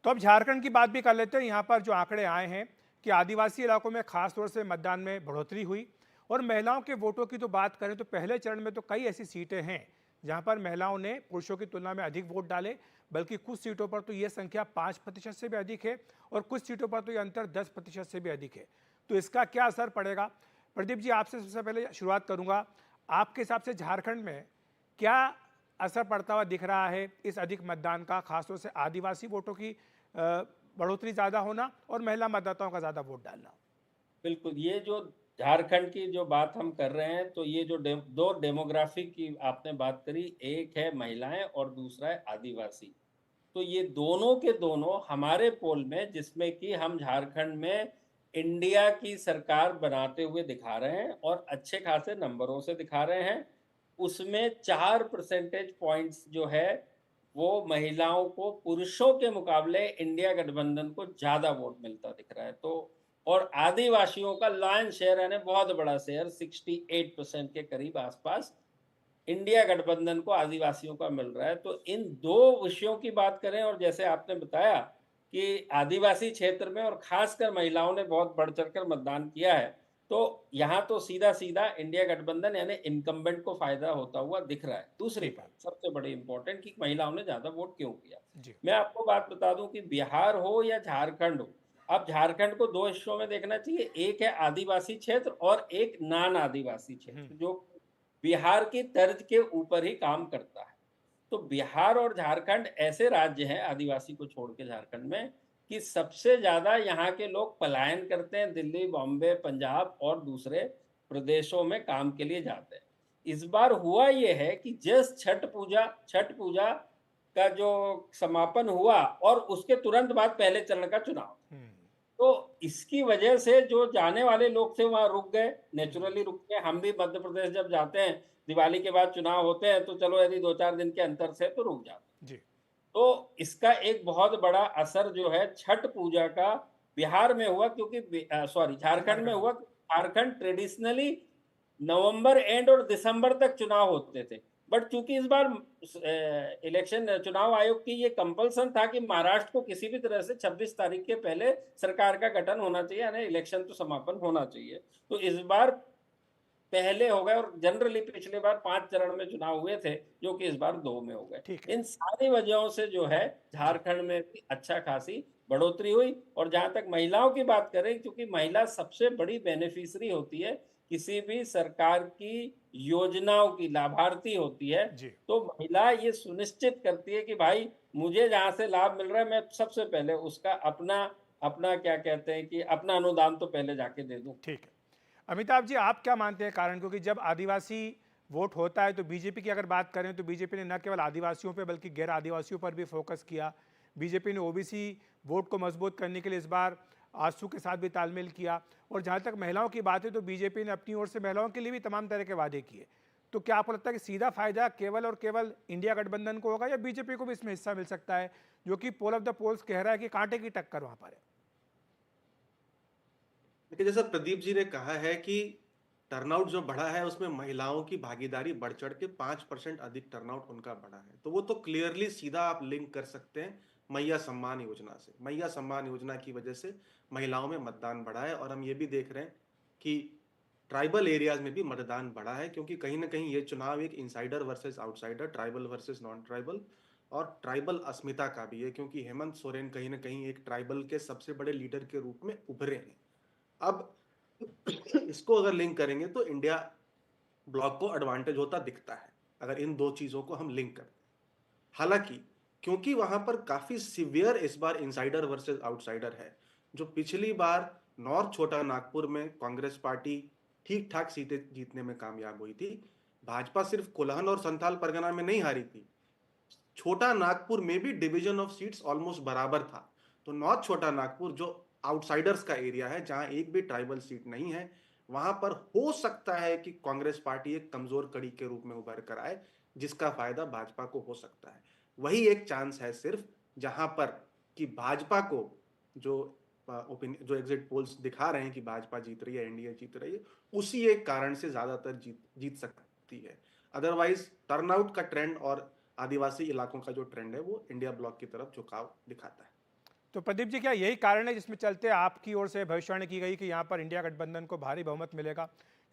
तो अब झारखंड की बात भी कर लेते हैं। यहाँ पर जो आंकड़े आए हैं कि आदिवासी इलाकों में खास तौर से मतदान में बढ़ोतरी हुई, और महिलाओं के वोटों की तो बात करें तो पहले चरण में तो कई ऐसी सीटें हैं जहाँ पर महिलाओं ने पुरुषों की तुलना में अधिक वोट डाले, बल्कि कुछ सीटों पर तो ये संख्या 5% से भी अधिक है और कुछ सीटों पर तो ये अंतर 10% से भी अधिक है। तो इसका क्या असर पड़ेगा? प्रदीप जी, आपसे सबसे पहले शुरुआत करूंगा। आपके हिसाब से झारखंड में क्या असर पड़ता हुआ दिख रहा है इस अधिक मतदान का, खासतौर से आदिवासी वोटों की बढ़ोतरी ज़्यादा होना और महिला मतदाताओं का ज़्यादा वोट डालना? बिल्कुल, ये जो झारखंड की जो बात हम कर रहे हैं, तो ये जो 2 डेमोग्राफिक की आपने बात करी, एक है महिलाएँ और दूसरा है आदिवासी। तो ये दोनों के दोनों हमारे पोल में, जिसमें कि हम झारखंड में इंडिया की सरकार बनाते हुए दिखा रहे हैं और अच्छे खासे नंबरों से दिखा रहे हैं। उसमें 4 परसेंटेज पॉइंट्स जो है, वो महिलाओं को पुरुषों के मुकाबले इंडिया गठबंधन को ज़्यादा वोट मिलता दिख रहा है। तो और आदिवासियों का लायन शेयर यानी बहुत बड़ा शेयर 68% के करीब आसपास इंडिया गठबंधन को आदिवासियों का मिल रहा है। तो इन 2 विषयों की बात करें, और जैसे आपने बताया कि आदिवासी क्षेत्र में और खासकर महिलाओं ने बहुत बढ़-चढ़ कर मतदान किया है, तो यहाँ तो सीधा-सीधा इंडिया गठबंधन यानी इनकम्बेंट को फ़ायदा होता हुआ दिख रहा है। दूसरी ठीक है। बात सबसे बड़ी इम्पोर्टेंट कि महिलाओं ने ज़्यादा वोट क्यों किया? जी। मैं आपको बात बता दूँ कि बिहार हो या झारखंड हो, अब झारखंड को 2 हिस्सों में देखना चाहिए। एक है आदिवासी क्षेत्र और एक नान आदिवासी हम्म। क्षेत्र, जो बिहार की तर्ज के ऊपर ही काम करता है। तो बिहार और झारखंड ऐसे राज्य हैं, आदिवासी को छोड़ के झारखंड में, कि सबसे ज़्यादा यहाँ के लोग पलायन करते हैं, दिल्ली, बॉम्बे, पंजाब और दूसरे प्रदेशों में काम के लिए जाते हैं। इस बार हुआ ये है कि जस्ट छठ पूजा का जो समापन हुआ और उसके तुरंत बाद पहले चरण का चुनाव। हम्म। तो इसकी वजह से जो जाने वाले लोग थे वहाँ रुक गए, हम्म। नेचुरली रुक गए। हम भी मध्य प्रदेश जब जाते हैं, दिवाली के बाद चुनाव होते हैं, तो चलो यदि 2-4 दिन के अंतर से तो रुक जाते हैं। जी। तो इसका एक बहुत बड़ा असर जो है छठ पूजा का बिहार में हुआ, क्योंकि सॉरी झारखंड में झारखंड में। हुआ। झारखंड ट्रेडिशनली नवंबर एंड और दिसंबर तक चुनाव होते थे। बट चूंकि इस बार इलेक्शन चुनाव आयोग की ये कंपल्सन था कि महाराष्ट्र को किसी भी तरह से 26 तारीख के पहले सरकार का गठन होना चाहिए, यानी इलेक्शन तो समापन होना चाहिए। तो इस बार पहले हो गए, और जनरली पिछले बार 5 चरण में चुनाव हुए थे, जो कि इस बार 2 में हो गए। ठीक है। इन सारी वजहों से जो है जी। झारखंड में भी अच्छा खासी बढ़ोतरी हुई। और जहाँ तक महिलाओं की बात करें, क्योंकि महिला सबसे बड़ी बेनिफिशियरी होती है, किसी भी सरकार की योजनाओं की लाभार्थी होती है, जी। तो महिला ये सुनिश्चित करती है कि भाई मुझे जहाँ से लाभ मिल रहा है, मैं सबसे पहले उसका अपना अपना क्या कहते हैं कि अपना अनुदान तो पहले जाके दे दूँ। ठीक है। अमिताभ जी, आप क्या मानते हैं कारण? क्योंकि जब आदिवासी वोट होता है तो बीजेपी की अगर बात करें तो बीजेपी ने न केवल आदिवासियों पर बल्कि गैर आदिवासियों पर भी फोकस किया। बीजेपी ने ओबीसी वोट को मजबूत करने के लिए इस बार आजसू के साथ भी तालमेल किया। और जहां तक महिलाओं की बात है तो बीजेपी ने अपनी ओर से महिलाओं के लिए भी तमाम तरह के वादे किए। तो क्या आपको लगता है कि सीधा फायदा केवल और केवल इंडिया गठबंधन को होगा या बीजेपी को भी इसमें हिस्सा मिल सकता है, जो कि पोल ऑफ द पोल्स कह रहा है कि कांटे की टक्कर वहां पर है? देखिए, जैसा प्रदीप जी ने कहा है कि टर्नआउट जो बढ़ा है उसमें महिलाओं की भागीदारी बढ़ चढ़ के 5% अधिक टर्नआउट उनका बढ़ा है, तो वो तो क्लियरली सीधा आप लिंक कर सकते हैं मैया सम्मान योजना से। मैया सम्मान योजना की वजह से महिलाओं में मतदान बढ़ा है, और हम ये भी देख रहे हैं कि ट्राइबल एरियाज में भी मतदान बढ़ा है, क्योंकि कहीं ना कहीं ये चुनाव एक insider versus outsider, tribal versus non tribal और ट्राइबल अस्मिता का भी है, क्योंकि हेमंत सोरेन कहीं ना कहीं एक ट्राइबल के सबसे बड़े लीडर के रूप में उभरे हैं। अब इसको अगर लिंक करेंगे तो इंडिया ब्लॉक को एडवांटेज होता दिखता है, अगर इन दो चीजों को हम लिंक करते हैं। हालांकि क्योंकि वहां पर काफी सिवियर इस बार इनसाइडर वर्सेस आउटसाइडर है, जो पिछली बार नॉर्थ छोटा नागपुर में कांग्रेस पार्टी ठीक ठाक सीटें जीतने में कामयाब हुई थी। भाजपा सिर्फ कोल्हान और संथाल परगना में नहीं हारी थी, छोटा नागपुर में भी डिवीजन ऑफ सीट्स ऑलमोस्ट बराबर था। तो नॉर्थ छोटा नागपुर जो आउटसाइडर्स का एरिया है, जहां एक भी ट्राइबल सीट नहीं है, वहां पर हो सकता है कि कांग्रेस पार्टी एक कमजोर कड़ी के रूप में उभर कर आए, जिसका फायदा भाजपा को हो सकता है। वही एक चांस है सिर्फ, जहां पर कि भाजपा को जो जो एग्जिट पोल्स दिखा रहे हैं कि भाजपा जीत रही है, एनडीए जीत रही है, उसी एक कारण से ज्यादातर जीत जीत सकती है। अदरवाइज टर्नआउट का ट्रेंड और आदिवासी इलाकों का जो ट्रेंड है वो इंडिया ब्लॉक की तरफ झुकाव दिखाता है। तो प्रदीप जी, क्या यही कारण है जिसमें चलते आपकी ओर से भविष्यवाणी की गई कि यहाँ पर इंडिया गठबंधन को भारी बहुमत मिलेगा?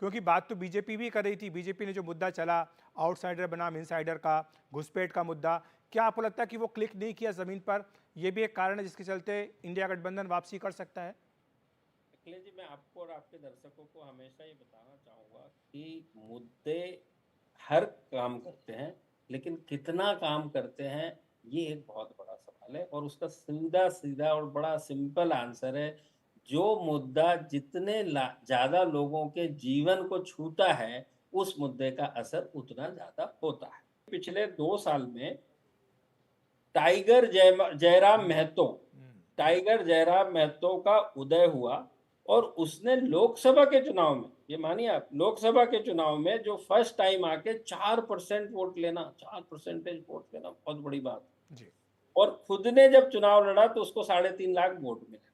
क्योंकि बात तो बीजेपी भी कर रही थी, बीजेपी ने जो मुद्दा चला आउटसाइडर बनाम इनसाइडर का, घुसपैठ का मुद्दा, क्या आपको लगता है कि वो क्लिक नहीं किया ज़मीन पर? ये भी एक कारण है जिसके चलते इंडिया गठबंधन वापसी कर सकता है? अखिलेश जी, मैं आपको और आपके दर्शकों को हमेशा ये बताना चाहूँगा कि मुद्दे हर काम करते हैं, लेकिन कितना काम करते हैं ये एक बहुत बड़ा सवाल है, और उसका सीधा सीधा और बड़ा सिंपल आंसर है, जो मुद्दा जितने ज़्यादा लोगों के जीवन को छूता है, उस मुद्दे का असर उतना ज़्यादा होता है। पिछले 2 साल में टाइगर जयराम महतो टाइगर जयराम महतो का उदय हुआ, और उसने लोकसभा के चुनाव में, ये मानिए आप, लोकसभा के चुनाव में जो फर्स्ट टाइम आके 4% वोट लेना, 4 परसेंटेज वोट लेना बहुत बड़ी बात है। जी। और खुद ने जब चुनाव लड़ा तो उसको 3.5 लाख वोट मिले।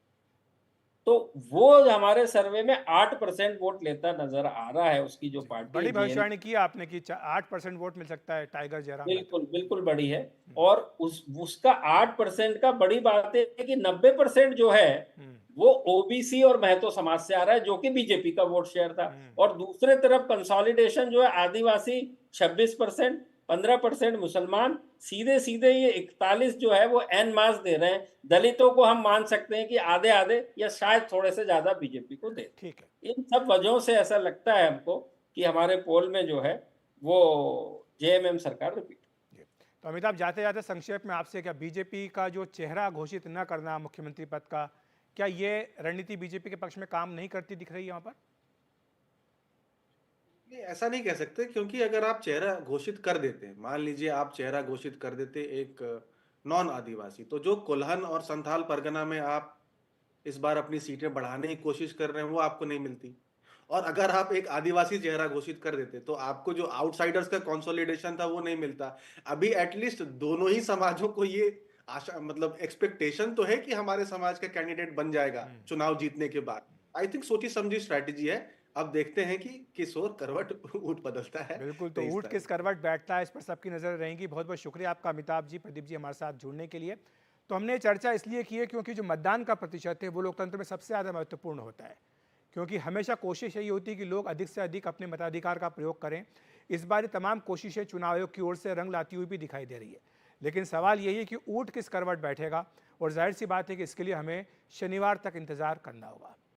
तो वो हमारे सर्वे में 8% वोट लेता नजर आ रहा है, उसकी जो पार्टी बड़ी है भविष्यवाणी की आपने कि 8% वोट मिल सकता है टाइगर जयराम महतो। बिल्कुल बिल्कुल बड़ी है। और उसका 8% का बड़ी बात है कि 90% जो है वो ओबीसी और महतो समाज से आ रहा है, जो कि बीजेपी का वोट शेयर था। और दूसरे तरफ कंसोलिडेशन जो है आदिवासी 26%, 15% मुसलमान, सीधे सीधे ये 41 जो है वो एन मास दे रहे हैं। दलितों को हम मान सकते हैं कि आधे आधे या शायद थोड़े से ज्यादा बीजेपी को दे। ठीक है। इन सब वजहों से ऐसा लगता है हमको कि हमारे पोल में जो है वो जेएमएम सरकार रिपीट। जी। तो अमिताभ, जाते जाते संक्षेप में आपसे, क्या बीजेपी का जो चेहरा घोषित न करना मुख्यमंत्री पद का, क्या ये रणनीति बीजेपी के पक्ष में काम नहीं करती दिख रही है यहाँ पर? नहीं, ऐसा नहीं कह सकते, क्योंकि अगर आप चेहरा घोषित कर देते, मान लीजिए आप चेहरा घोषित कर देते एक नॉन आदिवासी, तो जो कोल्हन और संथाल परगना में आप इस बार अपनी सीटें बढ़ाने की कोशिश कर रहे हैं वो आपको नहीं मिलती। और अगर आप एक आदिवासी चेहरा घोषित कर देते तो आपको जो आउटसाइडर्स का कंसोलिडेशन था वो नहीं मिलता। अभी एटलीस्ट दोनों ही समाजों को ये आशा, मतलब एक्सपेक्टेशन तो है कि हमारे समाज का कैंडिडेट बन जाएगा चुनाव जीतने के बाद। आई थिंक सोची समझी स्ट्रैटेजी है। अब देखते हैं कि किस ओर करवट ऊँट बदलता है। बिल्कुल, तो ऊँट 23 किस तारीख। करवट बैठता है, इस पर सबकी नज़र रहेंगी। बहुत बहुत शुक्रिया आपका अमिताभ जी, प्रदीप जी, हमारे साथ जुड़ने के लिए। तो हमने ये चर्चा इसलिए की है क्योंकि जो मतदान का प्रतिशत है वो लोकतंत्र में सबसे ज़्यादा महत्वपूर्ण होता है, क्योंकि हमेशा कोशिश यही होती है कि लोग अधिक से अधिक अपने मताधिकार का प्रयोग करें। इस बार ये तमाम कोशिशें चुनाव आयोग की ओर से रंग लाती हुई भी दिखाई दे रही है, लेकिन सवाल यही है कि ऊँट किस करवट बैठेगा, और जाहिर सी बात है कि इसके लिए हमें शनिवार तक इंतज़ार करना होगा।